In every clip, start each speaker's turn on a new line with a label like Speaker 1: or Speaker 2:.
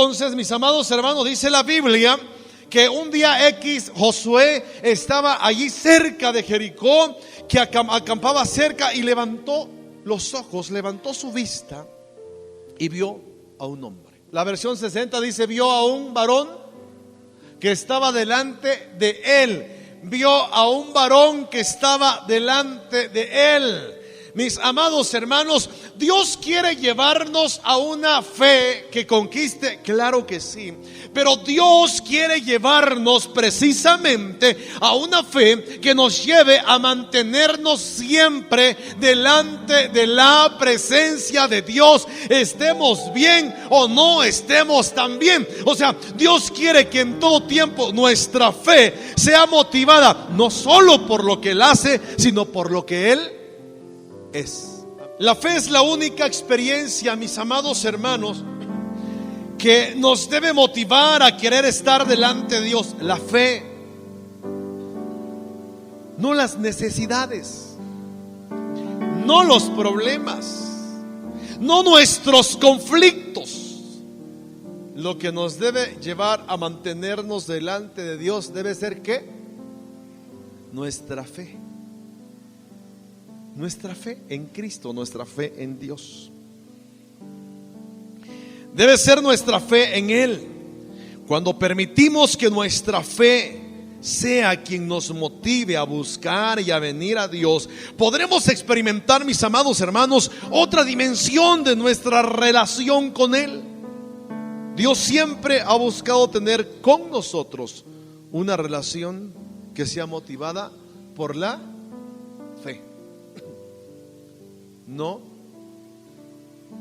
Speaker 1: entonces, mis amados hermanos, dice la Biblia que un día X Josué estaba allí cerca de Jericó, que acampaba cerca, y levantó los ojos, levantó su vista y vio a un hombre. La versión 60 dice: vio a un varón que estaba delante de él. Vio a un varón que estaba delante de él. Mis amados hermanos, Dios quiere llevarnos a una fe que conquiste, claro que sí, pero Dios quiere llevarnos precisamente a una fe que nos lleve a mantenernos siempre delante de la presencia de Dios, estemos bien o no estemos tan bien. O sea, Dios quiere que en todo tiempo nuestra fe sea motivada no solo por lo que Él hace, sino por lo que Él es. La fe es la única experiencia, mis amados hermanos, que nos debe motivar a querer estar delante de Dios. La fe, no las necesidades, no los problemas, no nuestros conflictos. Lo que nos debe llevar a mantenernos delante de Dios debe ser ¿qué? Nuestra fe. Nuestra fe en Cristo, nuestra fe en Dios. Debe ser nuestra fe en Él. Cuando permitimos que nuestra fe sea quien nos motive a buscar y a venir a Dios, podremos experimentar, mis amados hermanos, otra dimensión de nuestra relación con Él. Dios siempre ha buscado tener con nosotros una relación que sea motivada por la fe, no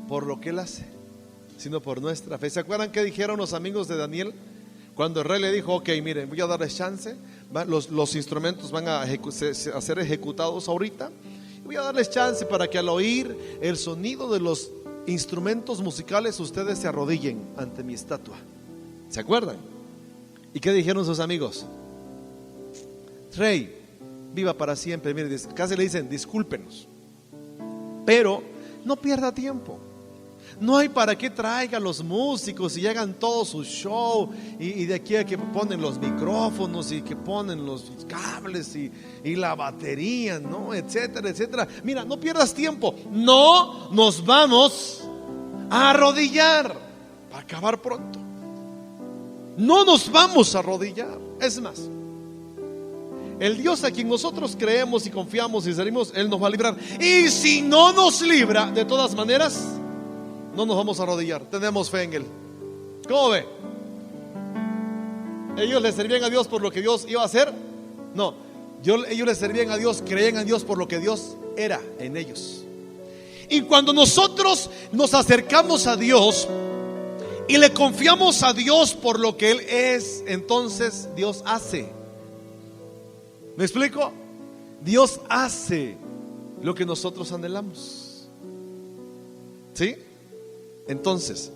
Speaker 1: por lo que Él hace, sino por nuestra fe. ¿Se acuerdan qué dijeron los amigos de Daniel? Cuando el rey le dijo: ok, miren, voy a darles chance, los instrumentos van a ser ejecutados ahorita, y voy a darles chance para que al oír el sonido de los instrumentos musicales ustedes se arrodillen ante mi estatua. ¿Se acuerdan? ¿Y qué dijeron sus amigos? Rey, viva para siempre. Miren, casi le dicen: discúlpenos, pero no pierda tiempo. No hay para qué traiga los músicos y hagan todo su show, y de aquí a que ponen los micrófonos y que ponen los cables y la batería, ¿no? Etcétera, etcétera. Mira, no pierdas tiempo. No nos vamos a arrodillar para acabar pronto. No nos vamos a arrodillar. Es más, el Dios a quien nosotros creemos y confiamos y servimos, Él nos va a librar. Y si no nos libra, de todas maneras, no nos vamos a arrodillar. Tenemos fe en Él. ¿Cómo ve? ¿Ellos le servían a Dios por lo que Dios iba a hacer? No, ellos le servían a Dios, creían en Dios por lo que Dios era en ellos. Y cuando nosotros nos acercamos a Dios y le confiamos a Dios por lo que Él es, entonces Dios hace. ¿Me explico? Dios hace lo que nosotros anhelamos. ¿Sí? Entonces,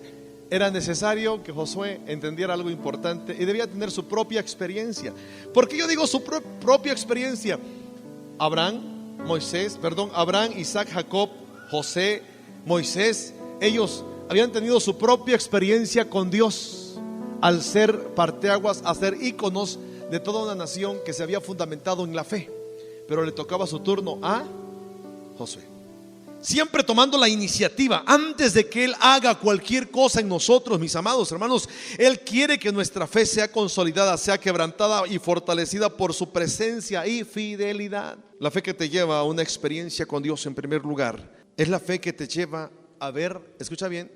Speaker 1: era necesario que Josué entendiera algo importante y debía tener su propia experiencia. ¿Por qué yo digo su propia experiencia? Abraham, Isaac, Jacob, José, Moisés, ellos habían tenido su propia experiencia con Dios al ser parteaguas, a ser íconos de toda una nación que se había fundamentado en la fe. Pero le tocaba su turno a Josué, siempre tomando la iniciativa. Antes de que Él haga cualquier cosa en nosotros, mis amados hermanos, Él quiere que nuestra fe sea consolidada, sea quebrantada y fortalecida por su presencia y fidelidad. La fe que te lleva a una experiencia con Dios, en primer lugar, es la fe que te lleva a ver, escucha bien,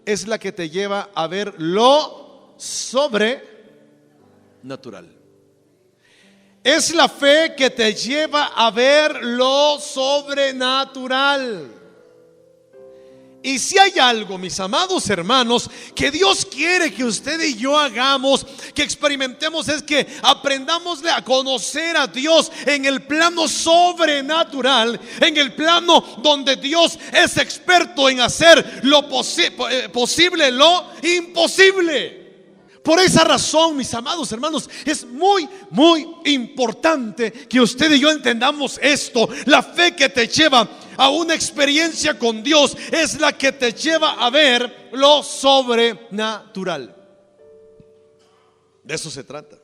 Speaker 1: es la que te lleva a ver lo sobrenatural. Es la fe que te lleva a ver lo sobrenatural. Y si hay algo, mis amados hermanos, que Dios quiere que usted y yo hagamos, que experimentemos, es que aprendamos a conocer a Dios en el plano sobrenatural, en el plano donde Dios es experto en hacer lo posible, lo imposible. Por esa razón, mis amados hermanos, es muy, muy importante que usted y yo entendamos esto. La fe que te lleva a una experiencia con Dios es la que te lleva a ver lo sobrenatural. De eso se trata.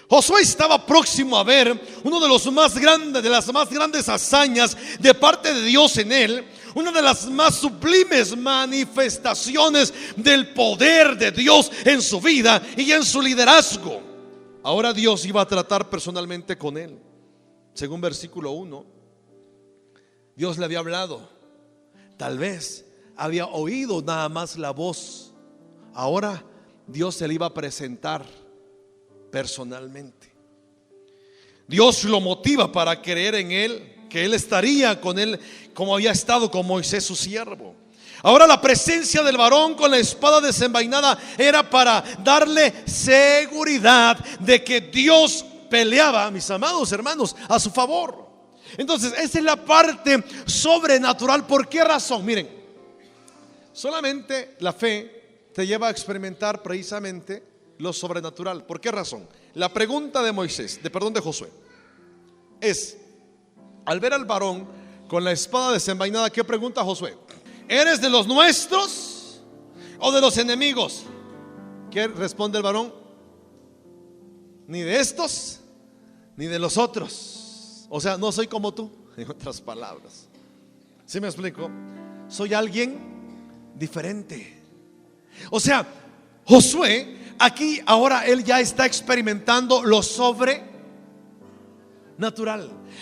Speaker 1: Josué estaba próximo a ver uno de los más grandes, de las más grandes hazañas de parte de Dios en él, una de las más sublimes manifestaciones del poder de Dios en su vida y en su liderazgo. Ahora Dios iba a tratar personalmente con él. Según versículo 1, Dios le había hablado. Tal vez había oído nada más la voz. Ahora Dios se le iba a presentar personalmente. Dios lo motiva para creer en él, que él estaría con él como había estado con Moisés su siervo. Ahora la presencia del varón con la espada desenvainada era para darle seguridad de que Dios peleaba, mis amados hermanos, a su favor. Entonces esa es la parte sobrenatural. ¿Por qué razón? Miren, solamente la fe te lleva a experimentar precisamente lo sobrenatural. ¿Por qué razón? La pregunta de Josué es: al ver al varón con la espada desenvainada, ¿qué pregunta Josué? ¿Eres de los nuestros o de los enemigos? ¿Qué responde el varón? Ni de estos ni de los otros. O sea, no soy como tú, en otras palabras. ¿Sí me explico? Soy alguien diferente. O sea, Josué aquí ahora él ya está experimentando lo sobrenatural.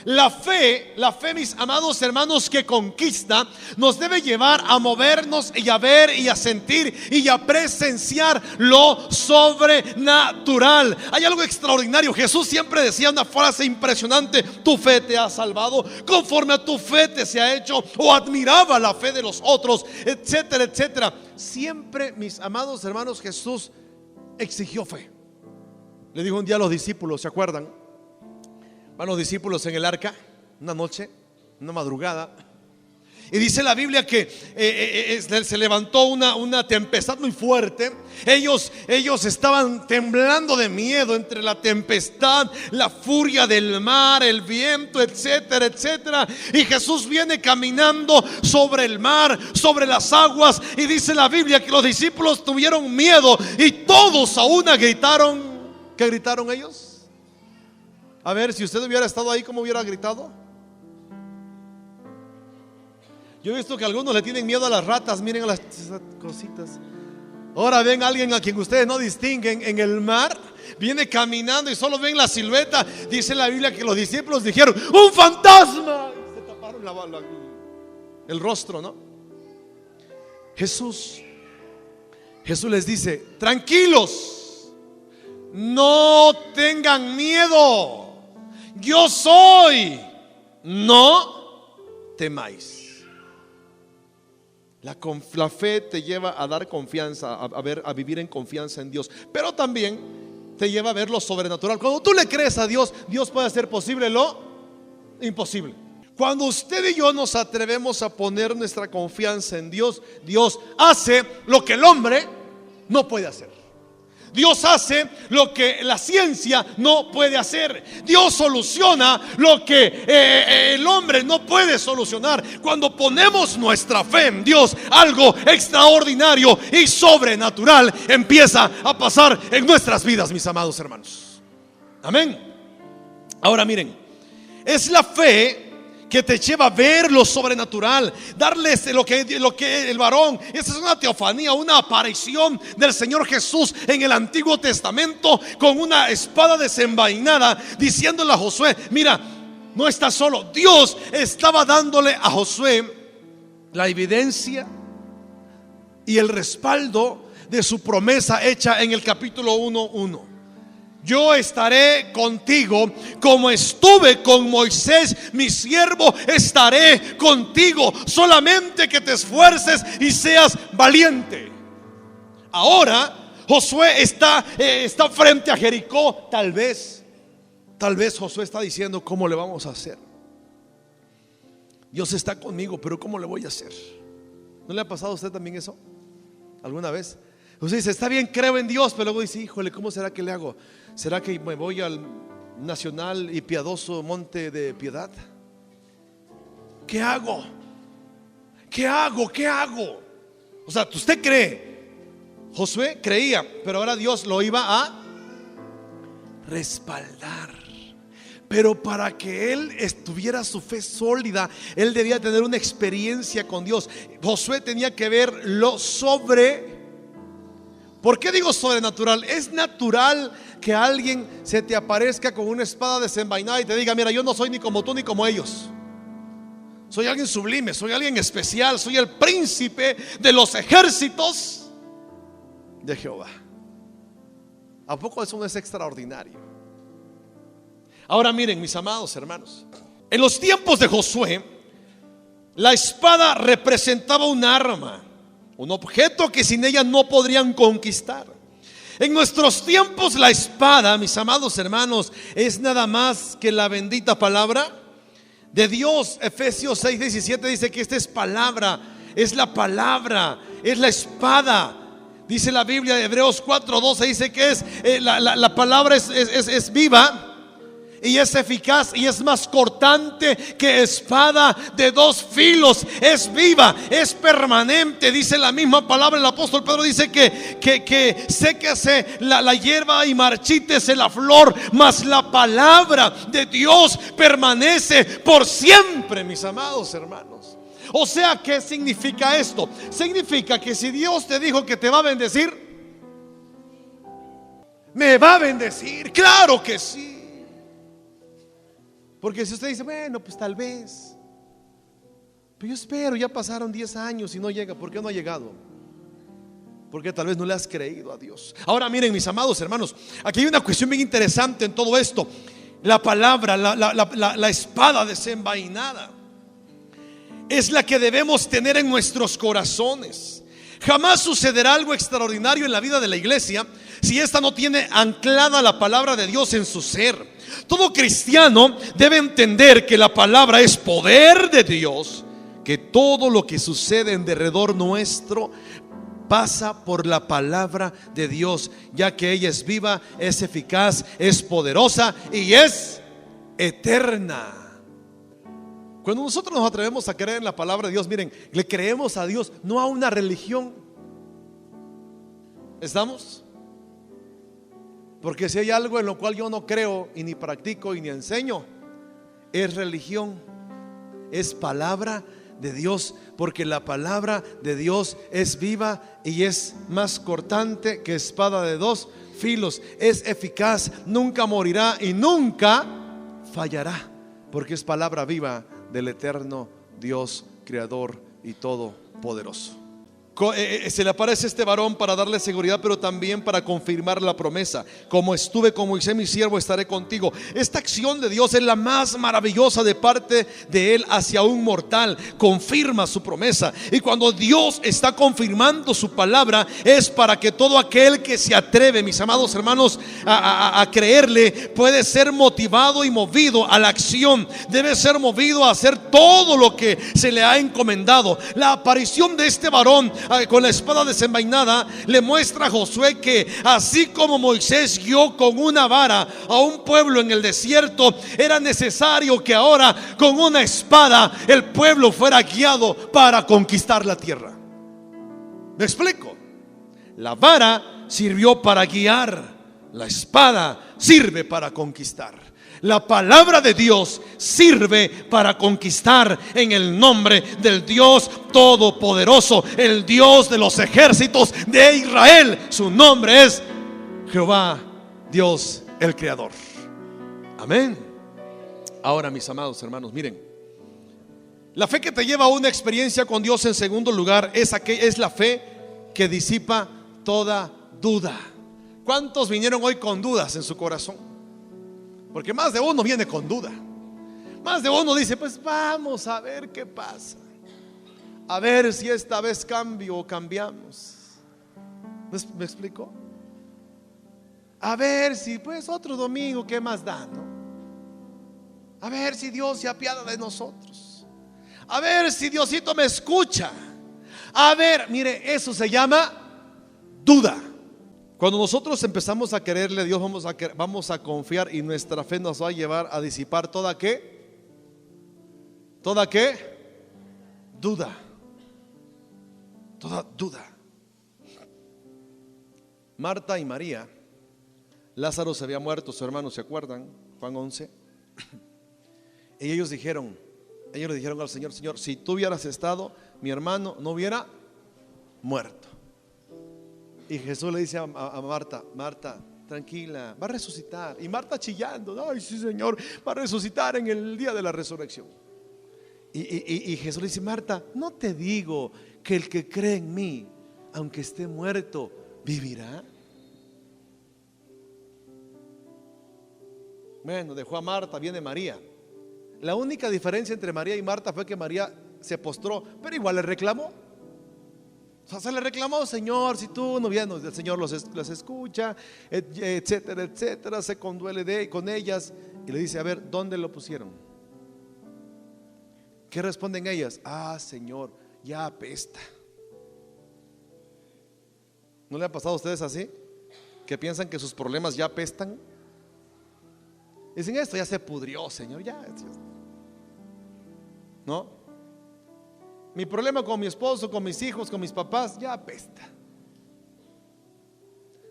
Speaker 1: La fe, mis amados hermanos, que conquista, nos debe llevar a movernos y a ver y a sentir y a presenciar lo sobrenatural. Hay algo extraordinario. Jesús siempre decía una frase impresionante: tu fe te ha salvado, conforme a tu fe te se ha hecho. O admiraba la fe de los otros, etcétera, etcétera. Siempre, mis amados hermanos, Jesús exigió fe. Le dijo un día a los discípulos, ¿se acuerdan? Van los discípulos en el arca una noche, una madrugada, y dice la Biblia que se levantó una tempestad muy fuerte. Ellos estaban temblando de miedo entre la tempestad, la furia del mar, el viento, etcétera, etcétera. Y Jesús viene caminando sobre el mar, sobre las aguas, y dice la Biblia que los discípulos tuvieron miedo y todos a una gritaron. ¿Qué gritaron ellos? A ver, si usted hubiera estado ahí, ¿cómo hubiera gritado? Yo he visto que algunos le tienen miedo a las ratas. Miren a las cositas. Ahora ven a alguien a quien ustedes no distinguen en el mar, viene caminando y solo ven la silueta. Dice la Biblia que los discípulos dijeron: ¡un fantasma! Y se taparon el rostro, ¿no? Jesús les dice: tranquilos, no tengan miedo. Yo soy, no temáis. La fe te lleva a dar confianza, a vivir en confianza en Dios, pero también te lleva a ver lo sobrenatural. Cuando tú le crees a Dios, Dios puede hacer posible lo imposible. Cuando usted y yo nos atrevemos a poner nuestra confianza en Dios, Dios hace lo que el hombre no puede hacer. Dios hace lo que la ciencia no puede hacer. Dios soluciona lo que el hombre no puede solucionar. Cuando ponemos nuestra fe en Dios, algo extraordinario y sobrenatural empieza a pasar en nuestras vidas, mis amados hermanos. Amén. Ahora miren, es la fe que te lleva a ver lo sobrenatural, darles lo que el varón. Esa es una teofanía, una aparición del Señor Jesús en el Antiguo Testamento con una espada desenvainada, diciéndole a Josué: mira, no estás solo. Dios estaba dándole a Josué la evidencia y el respaldo de su promesa hecha en el capítulo 1:1. Yo estaré contigo como estuve con Moisés, mi siervo, estaré contigo. Solamente que te esfuerces y seas valiente. Ahora Josué está frente a Jericó. Tal vez Josué está diciendo: ¿cómo le vamos a hacer? Dios está conmigo, pero ¿cómo le voy a hacer? ¿No le ha pasado a usted también eso alguna vez? Usted dice: está bien, creo en Dios, pero luego dice: híjole, ¿cómo será que le hago? ¿Será que me voy al nacional y piadoso Monte de Piedad? ¿Qué hago? ¿Qué hago? O sea, usted cree. Josué creía, pero ahora Dios lo iba a respaldar. Pero para que él estuviera su fe sólida, él debía tener una experiencia con Dios. Josué tenía que ver lo ¿por qué digo sobrenatural? Es natural que alguien se te aparezca con una espada desenvainada y te diga: mira, yo no soy ni como tú ni como ellos. Soy alguien sublime, soy alguien especial, soy el príncipe de los ejércitos de Jehová. ¿A poco eso no es extraordinario? Ahora miren, mis amados hermanos, en los tiempos de Josué, la espada representaba un arma, un objeto que sin ella no podrían conquistar. En nuestros tiempos la espada, mis amados hermanos, es nada más que la bendita palabra de Dios. Efesios 6:17 dice que esta es palabra, es la palabra, es la espada. Dice la Biblia de Hebreos 4:12, dice que es la palabra es viva y es eficaz y es más cortante que espada de dos filos. Es viva, es permanente. Dice la misma palabra. El apóstol Pedro dice que séquese la hierba y marchítese la flor, mas la palabra de Dios permanece por siempre, mis amados hermanos. O sea, ¿qué significa esto? Significa que si Dios te dijo que te va a bendecir, me va a bendecir. Claro que sí. Porque si usted dice: bueno, pues tal vez, pero yo espero, ya pasaron 10 años y no llega. ¿Por qué no ha llegado? Porque tal vez no le has creído a Dios. Ahora miren, mis amados hermanos, aquí hay una cuestión bien interesante en todo esto. La palabra, la espada desenvainada es la que debemos tener en nuestros corazones. Jamás sucederá algo extraordinario en la vida de la iglesia si esta no tiene anclada la palabra de Dios en su ser. Todo cristiano debe entender que la palabra es poder de Dios, que todo lo que sucede en derredor nuestro pasa por la palabra de Dios, ya que ella es viva, es eficaz, es poderosa y es eterna. Cuando nosotros nos atrevemos a creer en la palabra de Dios, miren, le creemos a Dios, no a una religión. ¿Estamos? Porque si hay algo en lo cual yo no creo y ni practico y ni enseño, es religión. Es palabra de Dios, porque la palabra de Dios es viva y es más cortante que espada de dos filos. Es eficaz, nunca morirá y nunca fallará, porque es palabra viva del eterno Dios, creador y todopoderoso. Se le aparece este varón para darle seguridad, pero también para confirmar la promesa. Como estuve con Moisés mi siervo, estaré contigo. Esta acción de Dios es la más maravillosa de parte de él hacia un mortal. Confirma su promesa. Y cuando Dios está confirmando su palabra, es para que todo aquel que se atreve, mis amados hermanos, a creerle, puede ser motivado y movido a la acción. Debe ser movido a hacer todo lo que se le ha encomendado. La aparición de este varón con la espada desenvainada le muestra a Josué que así como Moisés guió con una vara a un pueblo en el desierto, era necesario que ahora con una espada el pueblo fuera guiado para conquistar la tierra. ¿Me explico? La vara sirvió para guiar, la espada sirve para conquistar. La palabra de Dios sirve para conquistar en el nombre del Dios Todopoderoso, el Dios de los ejércitos de Israel. Su nombre es Jehová, Dios el Creador. Amén. Ahora, mis amados hermanos, miren, la fe que te lleva a una experiencia con Dios, en segundo lugar, es la fe que disipa toda duda. ¿Cuántos vinieron hoy con dudas en su corazón? Porque más de uno viene con duda. Más de uno dice: pues vamos a ver qué pasa, a ver si esta vez cambio o cambiamos. ¿Me explico? A ver si pues otro domingo, ¿qué más da, no? A ver si Dios se apiada de nosotros. A ver si Diosito me escucha. A ver, mire, eso se llama duda. Cuando nosotros empezamos a quererle a Dios, vamos a confiar, y nuestra fe nos va a llevar a disipar toda ¿qué? Toda ¿qué? Duda. Toda duda. Marta y María Lázaro se había muerto, su hermano, ¿se acuerdan? Juan 11. Y ellos le dijeron al Señor: Señor, si tú hubieras estado, mi hermano no hubiera muerto. Y Jesús le dice a Marta: Marta, tranquila, va a resucitar. Y Marta chillando: ay, sí, Señor, va a resucitar en el día de la resurrección. Y Jesús le dice: Marta, no te digo que el que cree en mí, aunque esté muerto, vivirá. Bueno, dejó a Marta, viene María. La única diferencia entre María y Marta fue que María se postró, pero igual le reclamó. O sea, se le reclamó: Señor, si tú no vienes, el Señor los escucha, etcétera, etcétera. Se conduele con ellas y le dice: a ver, ¿dónde lo pusieron? ¿Qué responden ellas? Ah, Señor, ya apesta. ¿No le ha pasado a ustedes así? Que piensan que sus problemas ya apestan. Dicen: esto ya se pudrió, Señor, ya. ¿No? Mi problema con mi esposo, con mis hijos, con mis papás, ya apesta.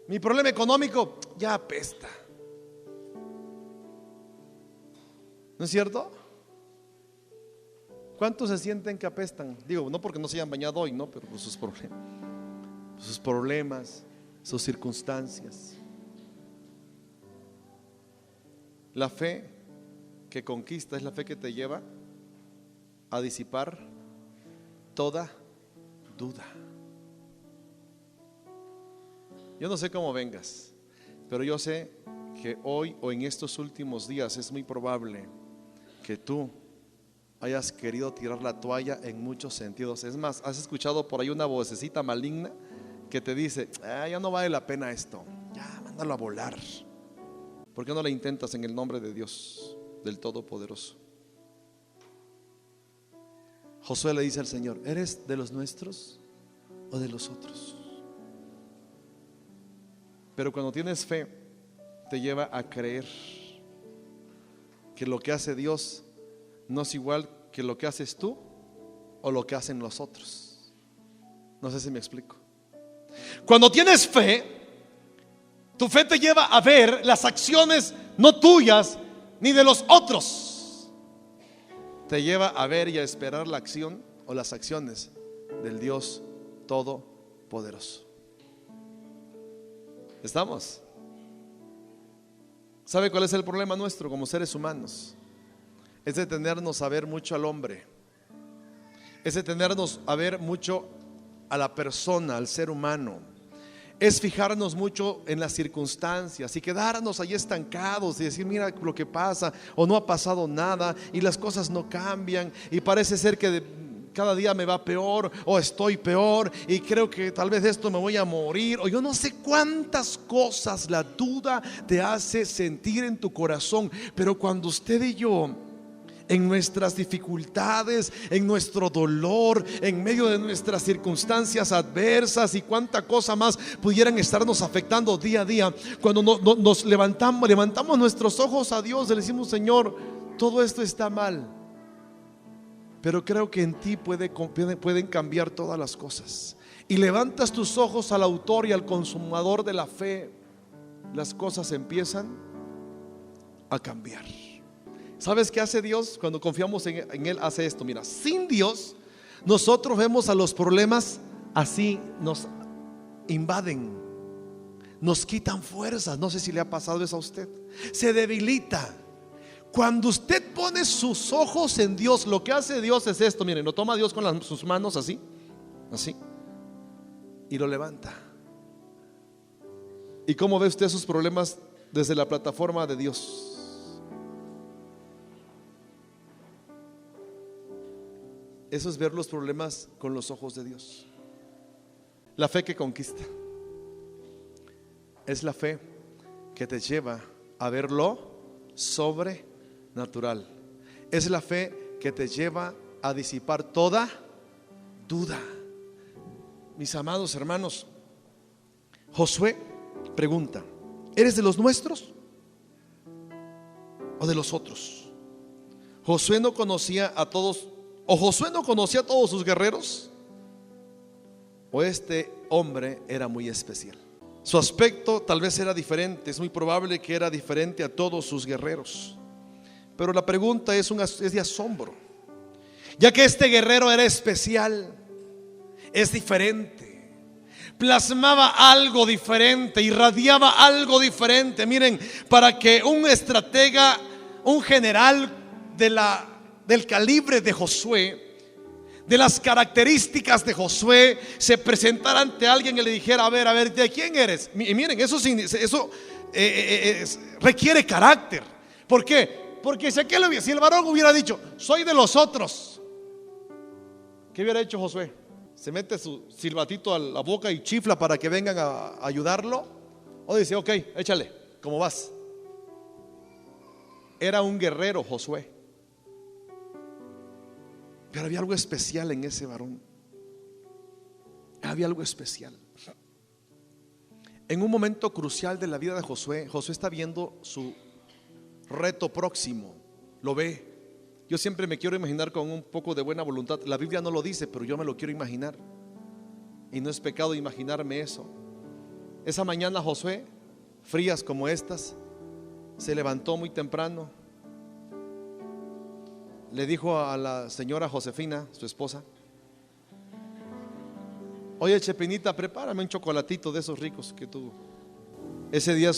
Speaker 1: Mi problema económico ya apesta. ¿No es cierto? ¿Cuántos se sienten que apestan? Digo, no porque no se hayan bañado hoy, no, pero por sus problemas, sus circunstancias. La fe que conquista es la fe que te lleva a disipar toda duda. Yo no sé cómo vengas, pero yo sé que hoy o en estos últimos días es muy probable que tú hayas querido tirar la toalla en muchos sentidos. Es más, has escuchado por ahí una vocecita maligna que te dice: ya no vale la pena esto, ya mándalo a volar. ¿Por qué no la intentas en el nombre de Dios, del Todopoderoso? Josué le dice al Señor: ¿eres de los nuestros o de los otros? Pero cuando tienes fe, te lleva a creer que lo que hace Dios no es igual que lo que haces tú o lo que hacen los otros. No sé si me explico. Cuando tienes fe, tu fe te lleva a ver las acciones no tuyas ni de los otros. Te lleva a ver y a esperar la acción o las acciones del Dios Todopoderoso. ¿Estamos? ¿Sabe cuál es el problema nuestro como seres humanos? Es detenernos a ver mucho al hombre. Es detenernos a ver mucho a la persona, al ser humano. Es fijarnos mucho en las circunstancias y quedarnos ahí estancados y decir: mira lo que pasa, o no ha pasado nada y las cosas no cambian y parece ser que cada día me va peor o estoy peor y creo que tal vez esto me voy a morir, o yo no sé cuántas cosas la duda te hace sentir en tu corazón. Pero cuando usted y yo, en nuestras dificultades, en nuestro dolor, en medio de nuestras circunstancias adversas y cuánta cosa más pudieran estarnos afectando día a día, cuando nos levantamos nuestros ojos a Dios, le decimos: Señor, todo esto está mal, pero creo que en ti pueden cambiar todas las cosas. Y levantas tus ojos al autor y al consumador de la fe, las cosas empiezan a cambiar. ¿Sabes qué hace Dios? Cuando confiamos en Él, hace esto. Mira, sin Dios nosotros vemos a los problemas así, nos invaden, nos quitan fuerzas. No sé si le ha pasado eso a usted. Se debilita. Cuando usted pone sus ojos en Dios, lo que hace Dios es esto. Miren, lo toma Dios con sus manos así, así, y lo levanta. ¿Y cómo ve usted sus problemas desde la plataforma de Dios? Eso es ver los problemas con los ojos de Dios. La fe que conquista es la fe que te lleva a ver lo sobrenatural. Es la fe que te lleva a disipar toda duda. Mis amados hermanos, Josué pregunta: ¿eres de los nuestros o de los otros? Josué no conocía a todos. ¿O Josué no conocía a todos sus guerreros? ¿O este hombre era muy especial? Su aspecto tal vez era diferente, es muy probable que era diferente a todos sus guerreros. Pero la pregunta es de asombro, ya que este guerrero era especial, es diferente, plasmaba algo diferente, irradiaba algo diferente. Miren, para que un estratega, un general del calibre de Josué, de las características de Josué, se presentara ante alguien y le dijera: a ver, ¿de quién eres? Y miren, eso requiere carácter. ¿Por qué? Porque si el varón hubiera dicho: soy de los otros, ¿qué hubiera hecho Josué? ¿Se mete su silbatito a la boca y chifla para que vengan a ayudarlo? ¿O dice: ok, échale, ¿cómo vas? Era un guerrero Josué, pero había algo especial en ese varón. Había algo especial. En un momento crucial de la vida de Josué, Josué está viendo su reto próximo. Lo ve. Yo siempre me quiero imaginar con un poco de buena voluntad. La Biblia no lo dice, pero yo me lo quiero imaginar. Y no es pecado imaginarme eso. Esa mañana Josué, frías como estas, se levantó muy temprano. Le dijo a la señora Josefina, su esposa: oye, Chepinita, prepárame un chocolatito de esos ricos que tú. Ese día,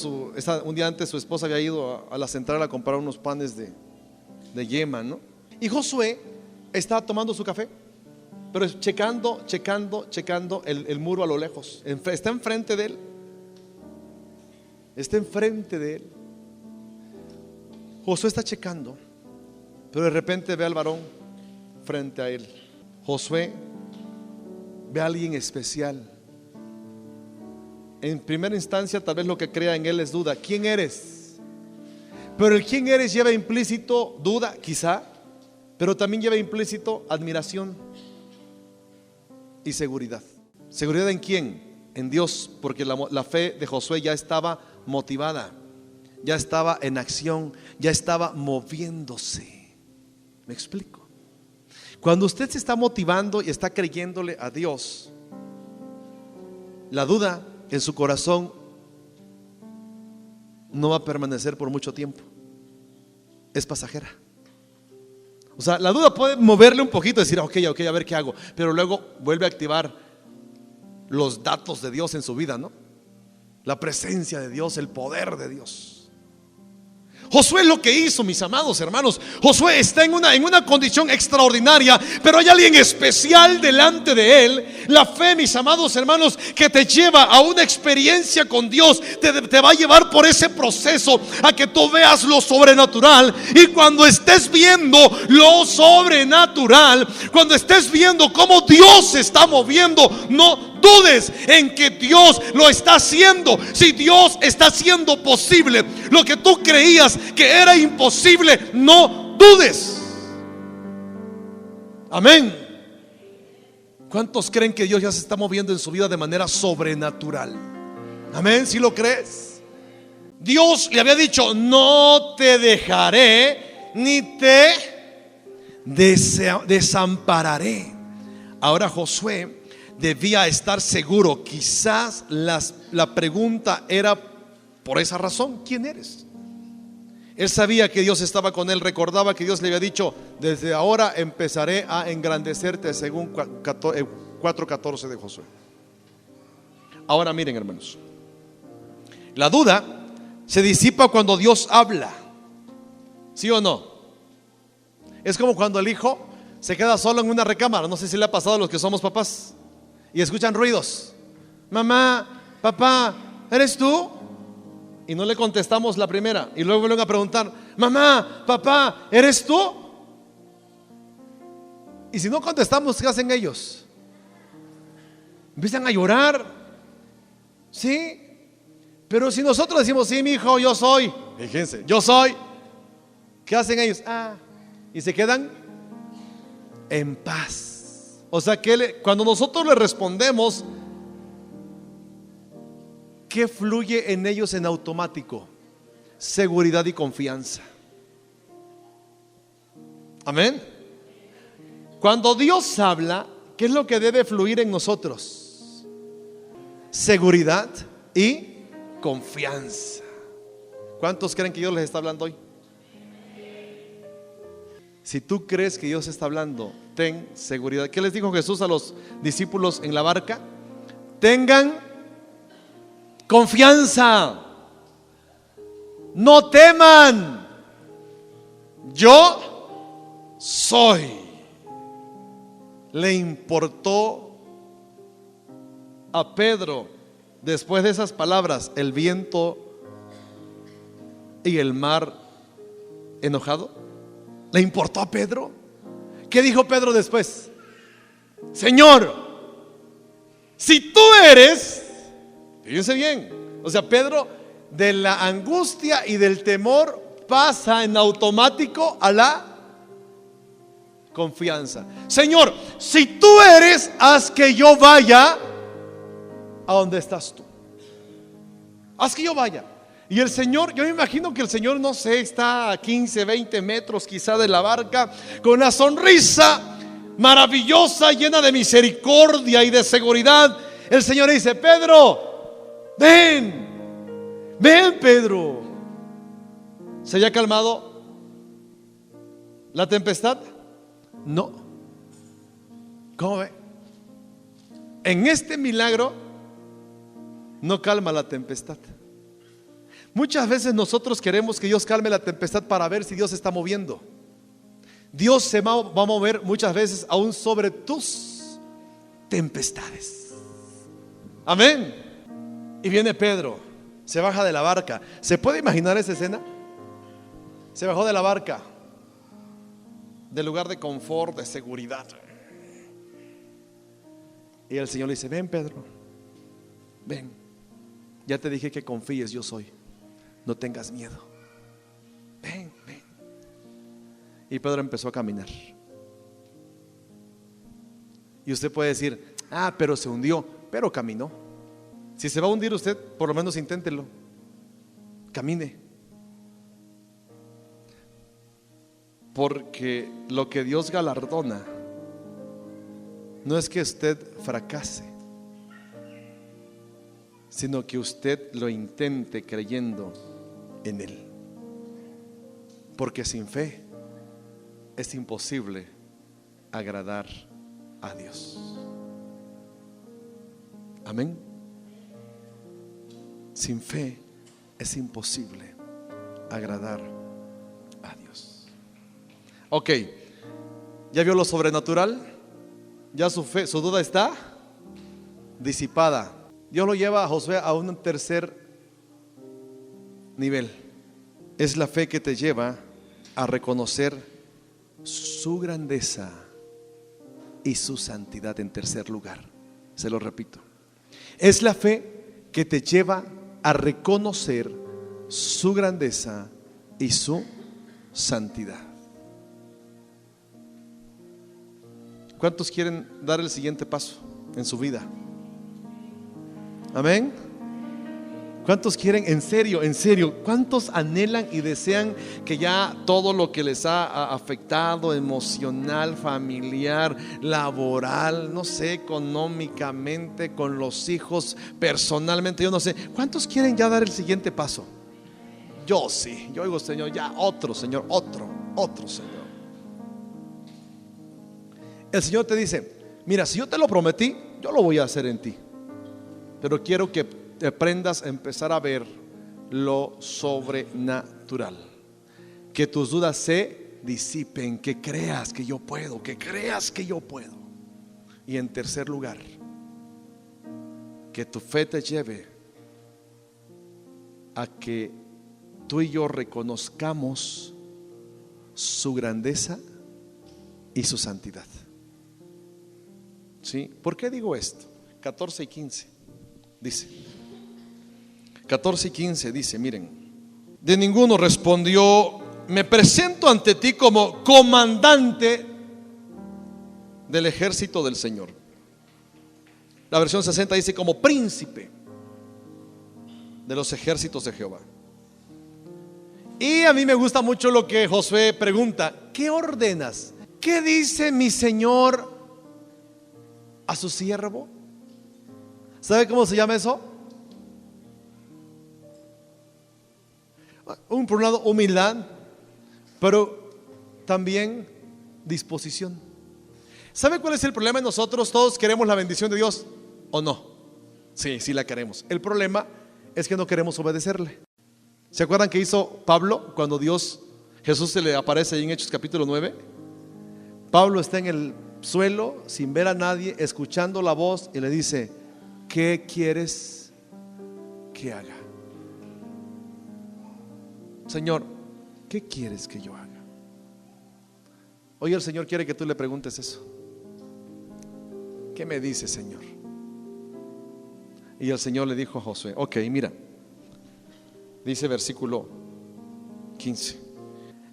Speaker 1: un día antes, su esposa había ido a la central a comprar unos panes de yema, ¿no? Y Josué estaba tomando su café, pero checando el muro a lo lejos. Está enfrente de él. Está enfrente de él. Josué está checando, pero de repente ve al varón frente a él. Josué ve a alguien especial. En primera instancia, tal vez lo que crea en él es duda. ¿Quién eres? Pero el quién eres lleva implícito duda, quizá, pero también lleva implícito admiración y seguridad. ¿Seguridad en quién? En Dios, porque la fe de Josué ya estaba motivada, ya estaba en acción, ya estaba moviéndose. ¿Me explico? Cuando usted se está motivando y está creyéndole a Dios, la duda en su corazón no va a permanecer por mucho tiempo. Es pasajera. O sea, la duda puede moverle un poquito, decir: ok, a ver qué hago, pero luego vuelve a activar los datos de Dios en su vida, ¿no? La presencia de Dios, el poder de Dios. Josué lo que hizo, mis amados hermanos, Josué está en una condición extraordinaria, pero hay alguien especial delante de él. La fe, mis amados hermanos, que te lleva a una experiencia con Dios, te va a llevar por ese proceso a que tú veas lo sobrenatural. Y cuando estés viendo lo sobrenatural, cuando estés viendo cómo Dios se está moviendo, no dudes en que Dios lo está haciendo. Si Dios está haciendo posible lo que tú creías que era imposible, no dudes. Amén. ¿Cuántos creen que Dios ya se está moviendo en su vida de manera sobrenatural? Amén. ¿Si lo crees? Dios le había dicho: no te dejaré ni te desampararé. Ahora Josué debía estar seguro. Quizás la pregunta era por esa razón: ¿quién eres? Él sabía que Dios estaba con él. Recordaba que Dios le había dicho: desde ahora empezaré a engrandecerte, según 4:14 de Josué. Ahora miren, hermanos, la duda se disipa cuando Dios habla. ¿Sí o no? Es como cuando el hijo se queda solo en una recámara. No sé si le ha pasado a los que somos papás y escuchan ruidos. Mamá, papá, ¿eres tú? Y no le contestamos la primera, y luego vuelven a preguntar: mamá, papá, ¿eres tú? Y si no contestamos, ¿qué hacen ellos? Empiezan a llorar. ¿Sí? Pero si nosotros decimos: sí, mi hijo, yo soy. Fíjense, yo soy. ¿Qué hacen ellos? Y se quedan en paz. O sea que cuando nosotros le respondemos, ¿qué fluye en ellos en automático? Seguridad y confianza. Amén. Cuando Dios habla, ¿qué es lo que debe fluir en nosotros? Seguridad y confianza. ¿Cuántos creen que Dios les está hablando hoy? Si tú crees que Dios está hablando, ten seguridad. ¿Qué les dijo Jesús a los discípulos en la barca? Tengan confianza, no teman, yo soy. Le importó a Pedro, después de esas palabras, el viento y el mar enojado. ¿Le importó a Pedro? ¿Qué dijo Pedro después? Señor, si tú eres, fíjense bien, o sea, Pedro de la angustia y del temor pasa en automático a la confianza. Señor, si tú eres, haz que yo vaya a donde estás tú. Haz que yo vaya. Y el Señor, yo me imagino que el Señor, no sé, está a 15, 20 metros quizá de la barca, con una sonrisa maravillosa, llena de misericordia y de seguridad. El Señor dice: Pedro, ven, ven Pedro. ¿Se haya calmado la tempestad? No. ¿Cómo ve? En este milagro no calma la tempestad. Muchas veces nosotros queremos que Dios calme la tempestad para ver si Dios se está moviendo. Dios se va a mover muchas veces aún sobre tus tempestades. Amén. Y viene Pedro, se baja de la barca. ¿Se puede imaginar esa escena? Se bajó de la barca, del lugar de confort, de seguridad. Y el Señor le dice: ven Pedro, ven, ya te dije que confíes, yo soy. No tengas miedo. Ven, ven. Y Pedro empezó a caminar. Y usted puede decir: ah, pero se hundió. Pero caminó. Si se va a hundir usted, por lo menos inténtelo. Camine. Porque lo que Dios galardona no es que usted fracase, sino que usted lo intente creyendo en Él. Porque sin fe es imposible agradar a Dios. Amén. Sin fe es imposible agradar a Dios. Ok, ¿ya vio lo sobrenatural? Ya su fe, su duda está disipada. Dios lo lleva a Josué a un tercer nivel. Es la fe que te lleva a reconocer su grandeza y su santidad en tercer lugar. Se lo repito. Es la fe que te lleva a reconocer su grandeza y su santidad. ¿Cuántos quieren dar el siguiente paso en su vida? Amén. ¿Cuántos quieren en serio? ¿Cuántos anhelan y desean que ya todo lo que les ha afectado emocional, familiar, laboral, no sé, económicamente, con los hijos, personalmente, yo no sé, cuántos quieren ya dar el siguiente paso? Yo sí, yo digo: Señor, ya otro, Señor, otro Señor. El Señor te dice: mira, si yo te lo prometí, yo lo voy a hacer en ti. Pero quiero que te aprendas a empezar a ver lo sobrenatural. Que tus dudas se disipen, que creas que yo puedo, Y en tercer lugar, que tu fe te lleve a que tú y yo reconozcamos su grandeza y su santidad. ¿Sí? ¿Por qué digo esto? 14 y 15 dice. 14 y 15 dice, miren: de ninguno respondió: me presento ante ti como comandante del ejército del Señor. La versión 60 dice: como príncipe de los ejércitos de Jehová. Y a mí me gusta mucho lo que Josué pregunta: ¿qué ordenas? ¿Qué dice mi Señor a su siervo? ¿Sabe cómo se llama eso? Por un lado, humildad, pero también disposición. ¿Sabe cuál es el problema de nosotros? Todos queremos la bendición de Dios, ¿o no? Sí la queremos. El problema es que no queremos obedecerle. ¿Se acuerdan que hizo Pablo cuando Jesús se le aparece ahí en Hechos capítulo 9? Pablo está en el suelo sin ver a nadie, escuchando la voz, y le dice: ¿qué quieres que haga? Señor, ¿qué quieres que yo haga? Hoy el Señor quiere que tú le preguntes eso. ¿Qué me dice, Señor? Y el Señor le dijo a Josué: ok, mira, dice versículo 15,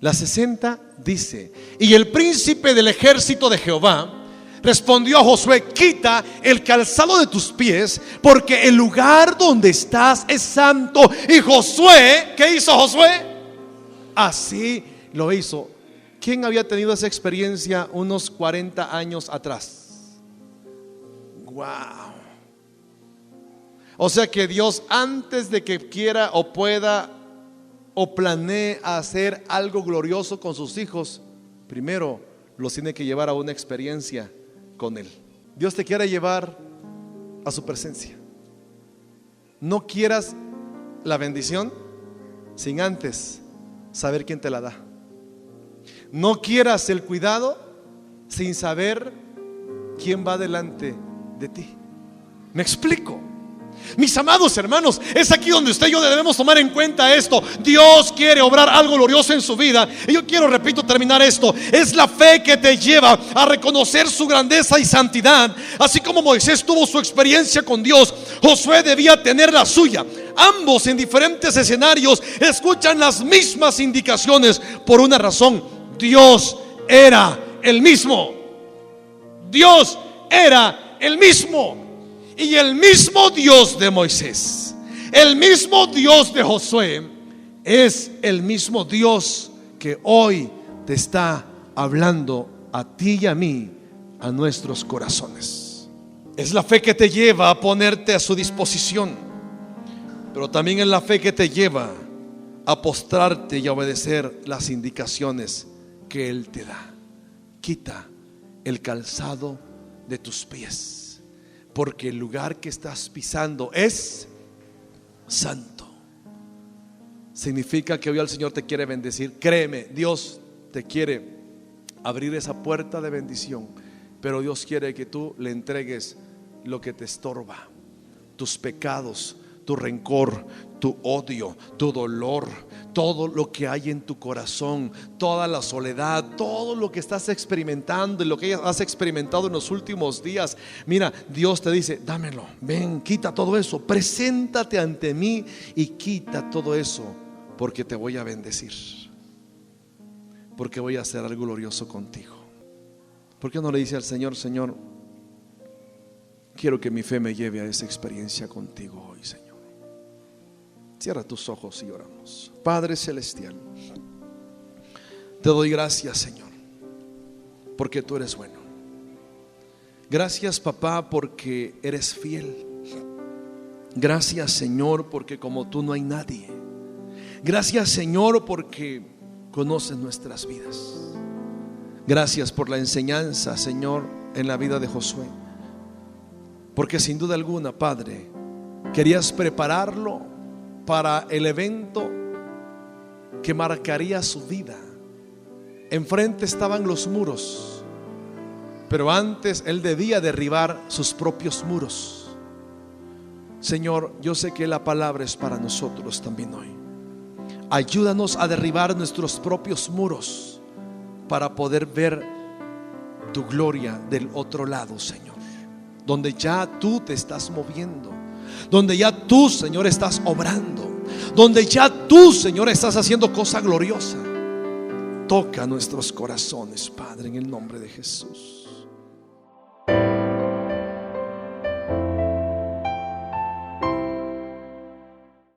Speaker 1: la 60 dice: y el príncipe del ejército de Jehová respondió a Josué: quita el calzado de tus pies, porque el lugar donde estás es santo. Y Josué, ¿qué hizo Josué? Así lo hizo. ¿Quién había tenido esa experiencia unos 40 años atrás? Wow. O sea que Dios, antes de que quiera o pueda o planee hacer algo glorioso con sus hijos, primero los tiene que llevar a una experiencia con Él. Dios te quiere llevar a su presencia. No quieras la bendición sin antes saber quién te la da. No quieras el cuidado sin saber quién va delante de ti. ¿Me explico? Mis amados hermanos, es aquí donde usted y yo debemos tomar en cuenta esto. Dios quiere obrar algo glorioso en su vida. Y yo quiero, repito, terminar esto. Es la fe que te lleva a reconocer su grandeza y santidad. Así como Moisés tuvo su experiencia con Dios, Josué debía tener la suya. Ambos, en diferentes escenarios, escuchan las mismas indicaciones por una razón: Dios era el mismo. Dios era el mismo. Y el mismo Dios de Moisés, el mismo Dios de Josué, es el mismo Dios que hoy te está hablando a ti y a mí, a nuestros corazones. Es la fe que te lleva a ponerte a su disposición, pero también es la fe que te lleva a postrarte y a obedecer las indicaciones que Él te da. Quita el calzado de tus pies, porque el lugar que estás pisando es santo. Significa que hoy el Señor te quiere bendecir. Créeme, Dios te quiere abrir esa puerta de bendición, pero Dios quiere que tú le entregues lo que te estorba: tus pecados, tu rencor, tu odio, tu dolor, todo lo que hay en tu corazón, toda la soledad, todo lo que estás experimentando y lo que has experimentado en los últimos días. Mira, Dios te dice: dámelo, ven, quita todo eso, preséntate ante mí y quita todo eso, porque te voy a bendecir, porque voy a hacer algo glorioso contigo. ¿Por qué no le dice al Señor: Señor, quiero que mi fe me lleve a esa experiencia contigo hoy, Señor? Cierra tus ojos y oramos. Padre celestial, te doy gracias, Señor, porque tú eres bueno. Gracias, papá, porque eres fiel. Gracias, Señor, porque como tú no hay nadie. Gracias, Señor, porque conoces nuestras vidas. Gracias por la enseñanza, Señor, en la vida de Josué, porque sin duda alguna, Padre, querías prepararlo para el evento que marcaría su vida. Enfrente estaban los muros, pero antes él debía derribar sus propios muros. Señor, yo sé que la palabra es para nosotros también hoy. Ayúdanos a derribar nuestros propios muros para poder ver tu gloria del otro lado, Señor, donde ya tú te estás moviendo, donde ya tú, Señor, estás obrando, donde ya tú, Señor, estás haciendo cosa gloriosa. Toca nuestros corazones, Padre, en el nombre de Jesús.